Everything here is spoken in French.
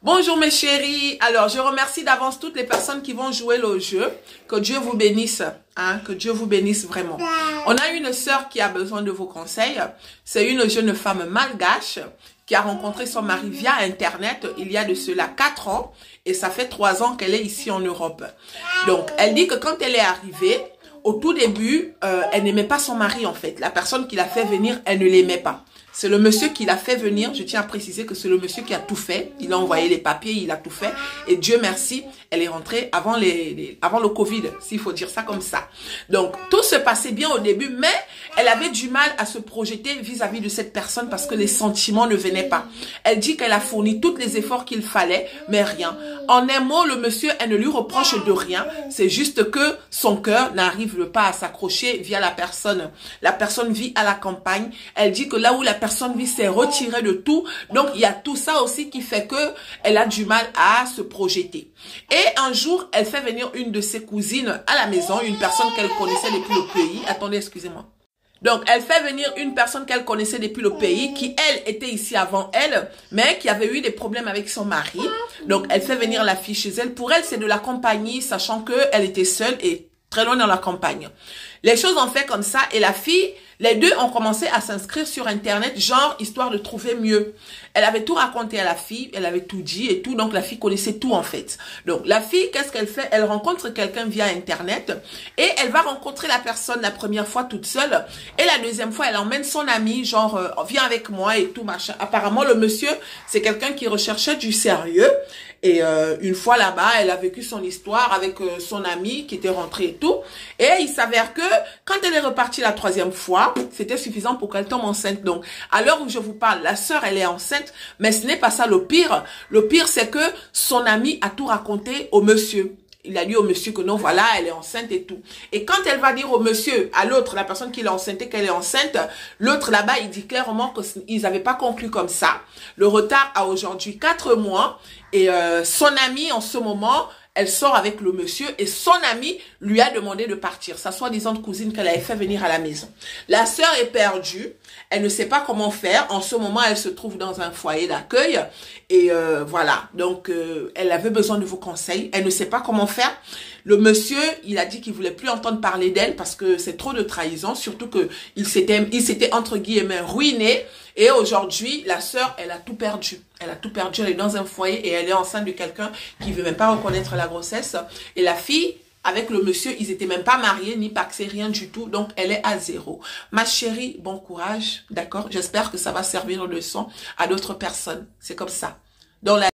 Bonjour mes chéris, alors je remercie d'avance toutes les personnes qui vont jouer le jeu, que Dieu vous bénisse, hein, que Dieu vous bénisse vraiment. On a une sœur qui a besoin de vos conseils, c'est une jeune femme malgache qui a rencontré son mari via internet il y a de cela 4 ans et ça fait 3 ans qu'elle est ici en Europe. Donc elle dit que quand elle est arrivée, au tout début, elle n'aimait pas son mari en fait, la personne qui l'a fait venir, elle ne l'aimait pas. C'est le monsieur qui l'a fait venir. Je tiens à préciser que c'est le monsieur qui a tout fait. Il a envoyé les papiers, il a tout fait. Et Dieu merci, elle est rentrée avant le Covid, s'il faut dire ça comme ça. Donc, tout se passait bien au début, mais elle avait du mal à se projeter vis-à-vis de cette personne parce que les sentiments ne venaient pas. Elle dit qu'elle a fourni tous les efforts qu'il fallait, mais rien. En un mot, le monsieur, elle ne lui reproche de rien. C'est juste que son cœur n'arrive pas à s'accrocher via la personne. La personne vit à la campagne. Elle dit que là où la personne vit s'est retirée de tout. Donc, il y a tout ça aussi qui fait que elle a du mal à se projeter. Et un jour, elle fait venir une de ses cousines à la maison, une personne qu'elle connaissait depuis le pays. Attendez, excusez-moi. Donc, elle fait venir une personne qu'elle connaissait depuis le pays, qui, elle, était ici avant elle, mais qui avait eu des problèmes avec son mari. Donc, elle fait venir la fille chez elle. Pour elle, c'est de la compagnie, sachant qu'elle était seule et très loin dans la campagne. Les choses ont fait comme ça et la fille, les deux ont commencé à s'inscrire sur Internet, genre histoire de trouver mieux. Elle avait tout raconté à la fille, elle avait tout dit et tout, donc la fille connaissait tout en fait. Donc la fille, qu'est-ce qu'elle fait? Elle rencontre quelqu'un via Internet et elle va rencontrer la personne la première fois toute seule et la deuxième fois, elle emmène son ami, genre viens avec moi et tout machin. Apparemment, le monsieur, c'est quelqu'un qui recherchait du sérieux. Et une fois là-bas, elle a vécu son histoire avec son ami qui était rentré et tout. Et il s'avère que quand elle est repartie la 3e fois, c'était suffisant pour qu'elle tombe enceinte. Donc, à l'heure où je vous parle, la sœur, elle est enceinte. Mais ce n'est pas ça le pire. Le pire, c'est que son ami a tout raconté au monsieur. Il a dit au monsieur que non, voilà, elle est enceinte et tout. Et quand elle va dire au monsieur, à l'autre, la personne qui l'a enceinte, qu'elle est enceinte, l'autre là-bas, il dit clairement qu'ils n'avaient pas conclu comme ça. Le retard a aujourd'hui 4 mois. Et son amie, en ce moment, elle sort avec le monsieur et son amie lui a demandé de partir. Sa soi-disant cousine qu'elle avait fait venir à la maison. La sœur est perdue. Elle ne sait pas comment faire. En ce moment, elle se trouve dans un foyer d'accueil. Et voilà. Donc, elle avait besoin de vos conseils. Elle ne sait pas comment faire. Le monsieur, il a dit qu'il voulait plus entendre parler d'elle parce que c'est trop de trahison. Surtout que il s'était entre guillemets ruiné. Et aujourd'hui, la sœur, elle a tout perdu. Elle a tout perdu. Elle est dans un foyer et elle est enceinte de quelqu'un qui veut même pas reconnaître la grossesse. Et la fille, avec le monsieur, ils étaient même pas mariés, ni paxés, rien du tout. Donc, elle est à 0. Ma chérie, bon courage. D'accord? J'espère que ça va servir de leçon à d'autres personnes. C'est comme ça. Dans la